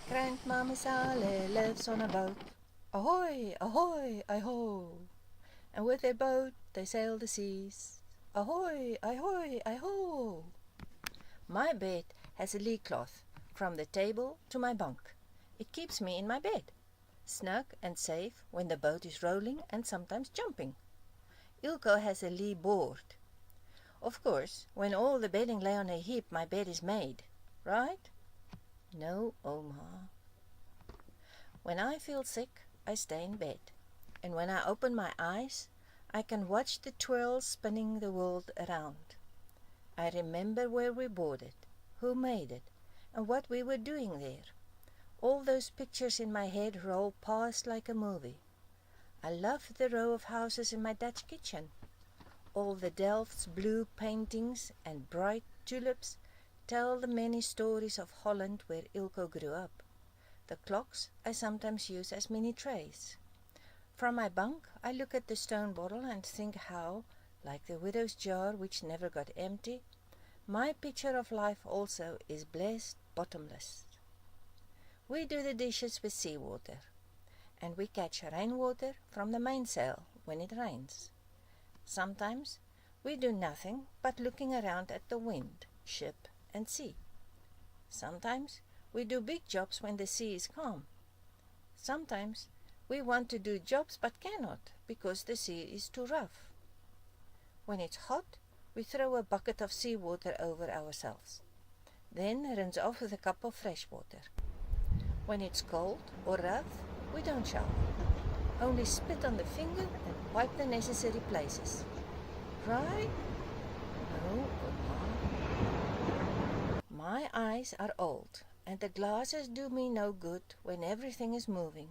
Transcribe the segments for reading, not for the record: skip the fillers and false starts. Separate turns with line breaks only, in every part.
Grandmama Sally lives on a boat. Ahoy, ahoy, I-ho! And with their boat they sail the seas. Ahoy, ahoy, I-ho! My bed has a lee cloth from the table to my bunk. It keeps me in my bed, snug and safe when the boat is rolling and sometimes jumping. Ilko has a lee board. Of course, when all the bedding lay on a heap, my bed is made, right? No, Ouma. When I feel sick, I stay in bed, and when I open my eyes, I can watch the twirls spinning the world around. I remember where we bought it, who made it, and what we were doing there. All those pictures in my head roll past like a movie. I love the row of houses in my Dutch kitchen. All the Delft's blue paintings and bright tulips tell the many stories of Holland where Ilko grew up. The clocks I sometimes use as mini trays. From my bunk I look at the stone bottle and think how, like the widow's jar which never got empty, my picture of life also is blessed bottomless. We do the dishes with seawater, and we catch rainwater from the mainsail when it rains. Sometimes we do nothing but looking around at the wind, ship, and sea. Sometimes we do big jobs when the sea is calm. Sometimes we want to do jobs but cannot because the sea is too rough. When it's hot, we throw a bucket of seawater over ourselves, then rinse off with a cup of fresh water. When it's cold or rough, we don't shower, only spit on the finger and wipe the necessary places. Right? No, Ouma. My eyes are old, and the glasses do me no good when everything is moving.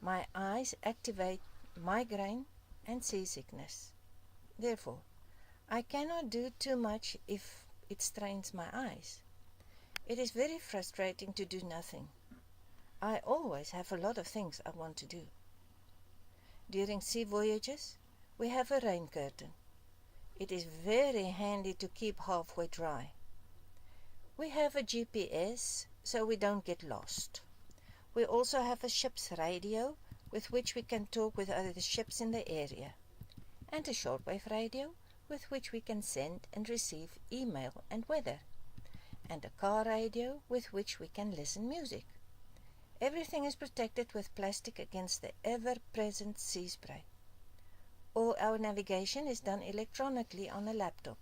My eyes activate migraine and seasickness. Therefore, I cannot do too much if it strains my eyes. It is very frustrating to do nothing. I always have a lot of things I want to do. During sea voyages, we have a rain curtain. It is very handy to keep halfway dry. We have a GPS so we don't get lost. We also have a ship's radio with which we can talk with other ships in the area, and a shortwave radio with which we can send and receive email and weather, and a car radio with which we can listen music. Everything is protected with plastic against the ever-present sea spray. All our navigation is done electronically on a laptop.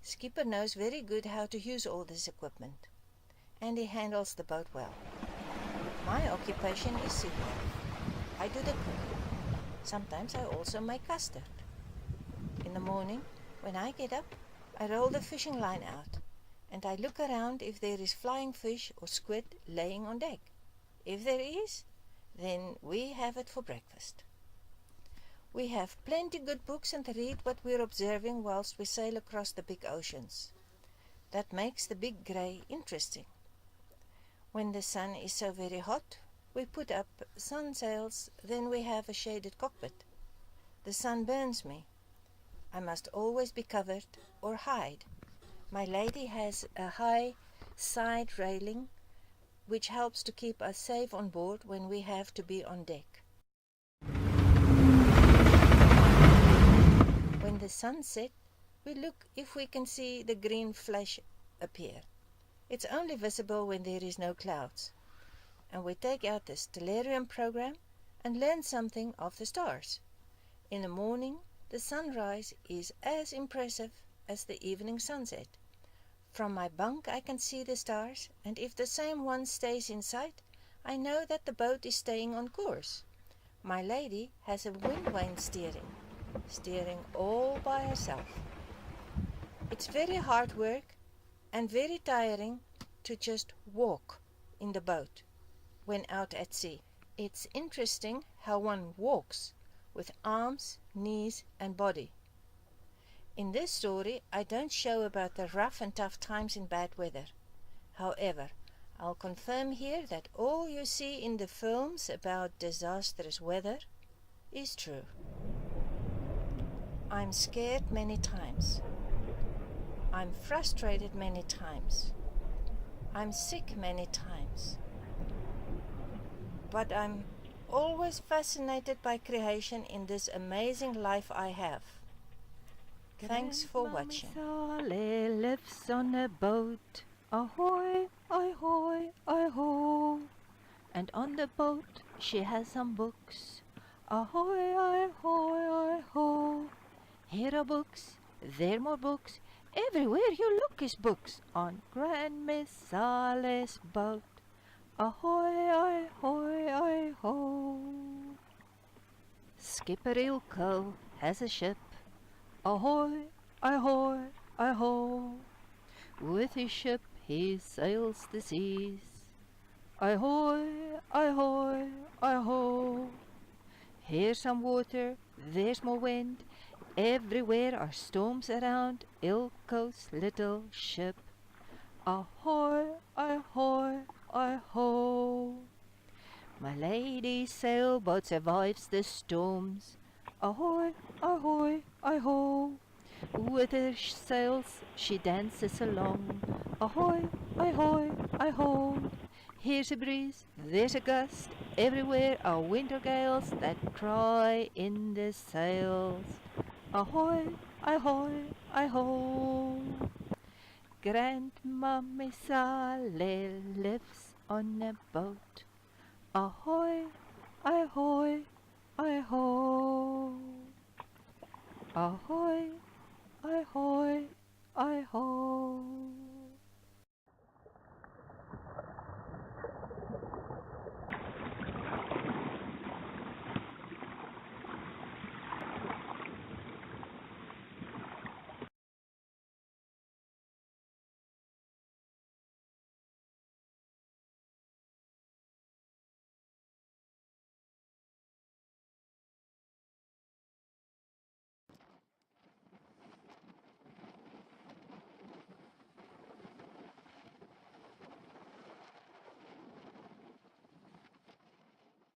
Skipper knows very good how to use all this equipment, and he handles the boat well. My occupation is seawork. I do the cooking. Sometimes I also make custard. In the morning, when I get up, I roll the fishing line out, and I look around if there is flying fish or squid laying on deck. If there is, then we have it for breakfast. We have plenty good books and read what we're observing whilst we sail across the big oceans. That makes the big grey interesting. When the sun is so very hot, we put up sun sails, then we have a shaded cockpit. The sun burns me. I must always be covered or hide. My lady has a high side railing which helps to keep us safe on board when we have to be on deck. When the sun sets, we look if we can see the green flash appear. It's only visible when there is no clouds. And we take out the stellarium program and learn something of the stars. In the morning, the sunrise is as impressive as the evening sunset. From my bunk I can see the stars, and if the same one stays in sight, I know that the boat is staying on course. My lady has a wind-vane steering all by herself. It's very hard work and very tiring to just walk in the boat when out at sea. It's interesting how one walks with arms, knees and body. In this story, I don't show about the rough and tough times in bad weather. However, I'll confirm here that all you see in the films about disastrous weather is true. I'm scared many times. I'm frustrated many times. I'm sick many times, but I'm always fascinated by creation in this amazing life I have. Thanks for watching.
Sally lives on a boat. Ahoy, ahoy, ahoy. And on the boat she has some books. Ahoy, ahoy, ahoy. Here are books, there more books. Everywhere you look is books on Grand Miss Sally's boat. Ahoy, ahoy, ahoy. Skipper Ilko has a ship. Ahoy, ahoy, ahoy. With his ship he sails the seas. Ahoy, ahoy, ahoy. Here's some water, there's more wind. Everywhere are storms around Ilko's little ship. Ahoy, ahoy, ahoy. My lady's sailboat survives the storms. Ahoy, ahoy, ahoy. With her sails she dances along. Ahoy, ahoy, ahoy. Here's a breeze, there's a gust. Everywhere are winter gales that cry in the sails. Ahoy, ahoy, ahoy. Grandmammy Sally lives on a boat. Ahoy, ahoy, ahoy. Ahoy, ahoy, ahoy.